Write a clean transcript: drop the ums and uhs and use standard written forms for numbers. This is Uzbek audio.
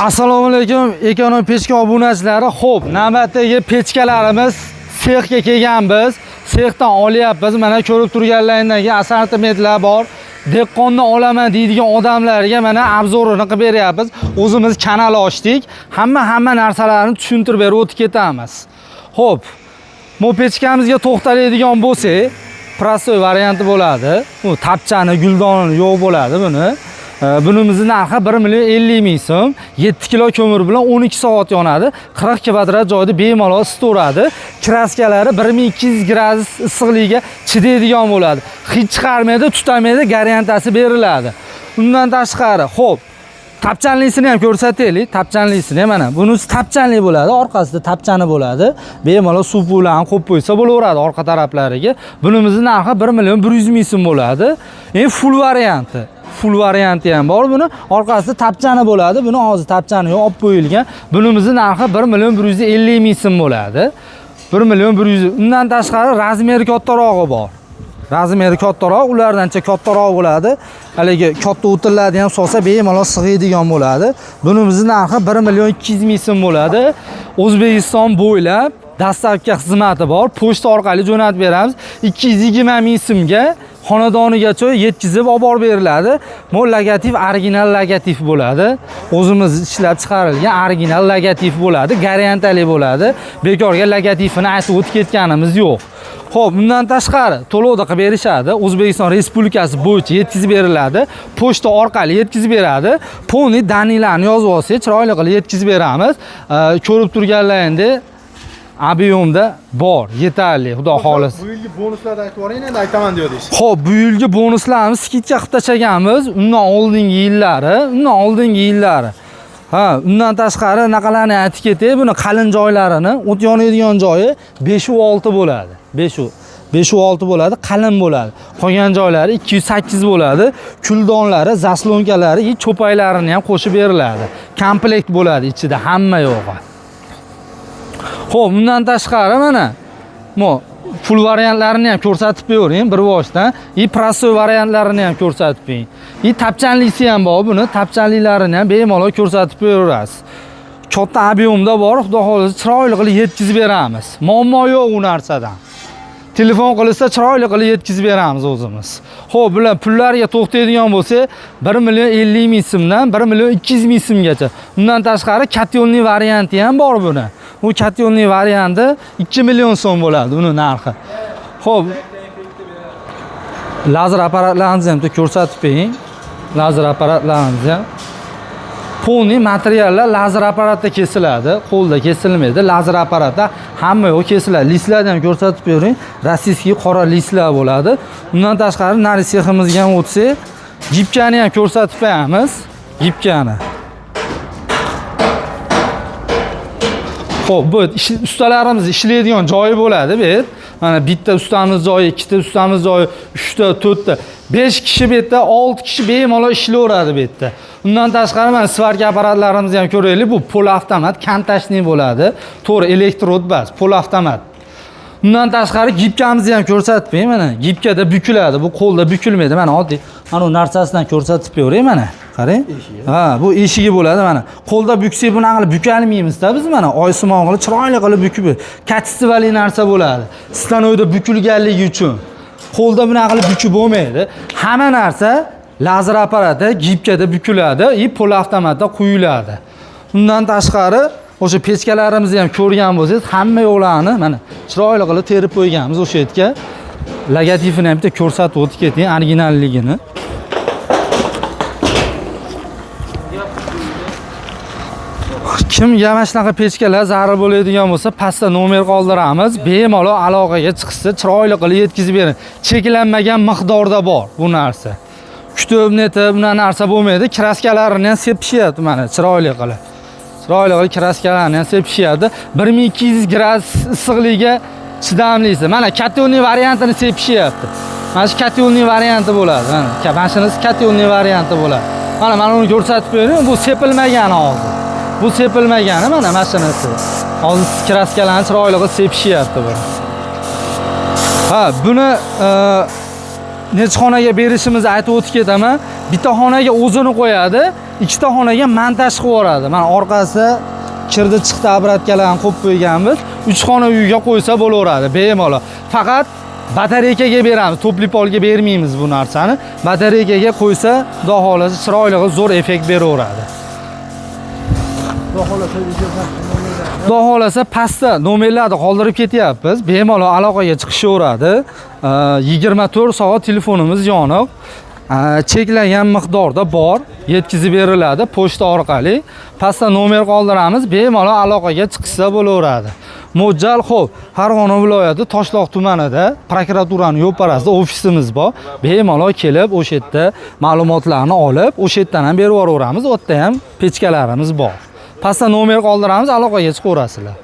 Assalomu alaykum ekonom pechka obunachilari. Xo'p, navbatdagi pechkalarimiz sexga kelganmiz. Sexdan olyapmiz. Mana ko'rib turganlaringdan keyin assortimentlar bor. Dehqonni olaman deydigan odamlarga mana obzorini qilib beryapmiz. O'zimiz kanal ochdik. Hamma narsalarni tushuntirib berib o'tib ketamiz. Xo'p, bu pechkamizga to'xtaladigan bo'lsak, prostoy varianti bo'ladi. Bu tapchani, guldoni yo'q bo'ladi buni. Bunimizning narxi 1 50 ming so'm. 7 kilo ko'mir bilan 12 soat yonadi. 40 kvadrat joyda bemalol isitoradi. Kraskalari 1200 gradus issiqlikka chidaydigan bo'ladi. Hech chiqarmaydi, tutamaydi, garantiyasi beriladi. Undan tashqari, xo'p, tapchanlisini ham ko'rsataylik. Tapchanlisini mana bunisi tapchanli bo'ladi, orqasida tapchani bo'ladi. Bemalol suv bilan qo'yib qo'ysa bo'laveradi orqa taraflariga. Bunimizning narxi 1 100 ming so'm bo'ladi. Full varianti. Full varianti ham bor. Buni orqasida tapchani bo'ladi. Buni hozir tapchani yo'q, olib qo'yilgan. Bunimizning narxi 1 150 ming so'm bo'ladi. 1 100. Undan tashqari razmeri kattarog'i bor. Razmeri kattaroq, ulardancha kattaroq bo'ladi. Haligi katta o'tinlarni ham solsa bemalol sig'adigan bo'ladi. Bunimizning narxi 1 200 ming so'm bo'ladi. O'zbekiston bo'ylab dastavka xizmati bor. Pochta orqali jo'natib beramiz. 220 ming so'mga xonadonigacha yetkazib olib borib beriladi. Bu logotif original logotif bo'ladi. O'zimiz ishlab chiqarilgan original logotif bo'ladi, garantiyali bo'ladi. Bekorga logotifini aytib o'tib ketganimiz yo'q. Xo'p, bundan tashqari to'lovda qilib berishadi. O'zbekiston Respublikasi bo'yicha yetkazib beriladi. Pochta orqali yetkazib beradi. Poni daniylarni yozib olsak, chiroyli qilib yetkazib beramiz. Ko'rib turganlaringdek ob'yomda bor, yetarli, xudo xolisa. Bu yilgi bonuslarni aytib yuboring, endi aytaman deyapsiz. Xo'p, bu yilgi bonuslarimiz skidga qilib tashlaganmiz. Undan oldingi yillari. Undan tashqari naqalarni aytib ketay, buni qalin joylarini, o't yonadigan joyi 5 va 6 bo'ladi. 5 va 6 bo'ladi, qalin bo'ladi. Qolgan joylari 208 bo'ladi. Kuldonlari, zaslonkalari, cho'paylarini ham qo'shib beriladi. Komplekt bo'ladi ichida, hamma yo'g'i. Xo'p, bundan tashqari mana bu full variantlarini ham ko'rsatib bering bir boshdan. Prostoy variantlarini ham ko'rsatib bering. Tapchanlisi ham bor, buni tapchanlilarini ham bemalol ko'rsatib berasiz. Katta ob'yomda bor, xudo xolisa chiroyli qilib yetkazib beramiz. Muammo yo'q u narsadan. Telefon qilsa chiroyli qilib yetkazib beramiz o'zimiz. Xo'p, bular pullarga to'xtaydigan bo'lsa 1 50 ming so'mdan 1 200 ming so'mgacha. Undan tashqari katyolniy varianti ham bor buni. Bu katyolniy varianti 2 million so'm bo'ladi uni narxi. Xo'p, lazer apparatlarimizni ham ko'rsatib bering. Lazer apparatlarimiz ham poni materiallar lazer apparatda kesiladi, qo'lda kesilmaydi. Lazer apparatda hamma yo'q kesiladi. Listlarni ham ko'rsatib bering. Rossiyskiy qora listlar bo'ladi. Undan tashqari nari seximizga ham o'tsak, gibkani ham ko'rsatib beramiz. Gibkani. Xo'p, bu ustalarimiz ishlaydigan joyi bo'ladi, bu. Mana bitta ustamiz joyi, ikkita ustamiz joyi, 3 ta, 4 ta, 5 kishi bu yerda, 6 kishi bemalol ishlayveradi bu yerda. Undan tashqari mana svarka apparatlarimizni ham ko'raylik. Bu pol avtomat, kantashniy bo'ladi. To'g'ri, elektrod bas, pol avtomat. Undan tashqari gibkamizni ham ko'rsatib bering. Mana gibkada bukiladi. Bu qo'lda bukilmaydi. Mana oddiy mana bu narsasidan ko'rsatib bering mana. Qarang. Bu eshigi bo'ladi mana. Qo'lda buksak buni qilib bukalmaymiz-da biz mana. Oysimon qilib chiroyli qilib bukib, katistivali narsa bo'ladi. Stanoyda bukilganligi uchun. Qo'lda buni qilib bukib bo'lmaydi. Hamma narsa lazer apparati gibkada bukiladi, pol avtomatda quyiladi. Undan tashqari o'sha pechkalarimizni ham ko'rgan bo'lsangiz, hamma yo'qlarni mana chiroyli qilib terib qo'yganmiz o'sha yerga. Logotifini ham bitta ko'rsatib o'tib keting, originalligini. Kimga mana shunaqa pechkalar zarur bo'ladigan bo'lsa, pastda nomer qoldiramiz. Bemalol aloqaga chiqsa, chiroyli qilib yetkazib bering. Cheklanmagan miqdorda bor bu narsa. Kutib netib buna narsa bo'lmaydi. Kraskalarini ham sepishyapti mana chiroyli qilib. Chiroyli qilib kraskalarni ham sepishyapti. 1200 gradus issiqlikka chidamlisi. Mana katyolniy variantini sepishyapti. Mana shu katyolniy varianti bo'ladi. Mana shunisi katyolniy varianti bo'ladi. Mana uni ko'rsatib bering. Bu sepilmagan hozir. Bu sepilmagani mana mashinasi. Hozir kraskalarni chiroyli qilib sepishyapti bu. Buni necha xonaga berishimizni aytib o'tib ketaman. Bitta xonaga o'zini qo'yadi. ikkita xonaga montaj qilib yuboradi. Mana orqasi kirdi chiqdi obratkalarni qo'yib qo'yganmiz. 3 xona uyga qo'ysa bo'laveradi, bemalol. Faqat batareykaga beramiz, topli polga bermaymiz bu narsani. Batareykaga qo'ysa, xudo xolasa chiroyli qilib zo'r effekt beraveradi. Xudo xolasa pastda nomerlarni qoldirib ketyapmiz. Bemalol aloqaga chiqishaveradi. 24 soat telefonimiz yoniq. Cheklangan miqdorda bor, yetkazib beriladi pochta orqali. Pastda nomer qoldiramiz, bemalol aloqaga chiqsa bo'laveradi. Mo'ljal xo'p, Farg'ona viloyati Toshloq tumanida prokuraturaning yo'parasida ofisimiz bor. Bemalol kelib, o'sha yerda ma'lumotlarni olib, o'sha yerdan ham berib yuboramiz. U yerda ham pechkalarimiz bor. Pastda nomer qoldiramiz, aloqaga chiqaverasizlar.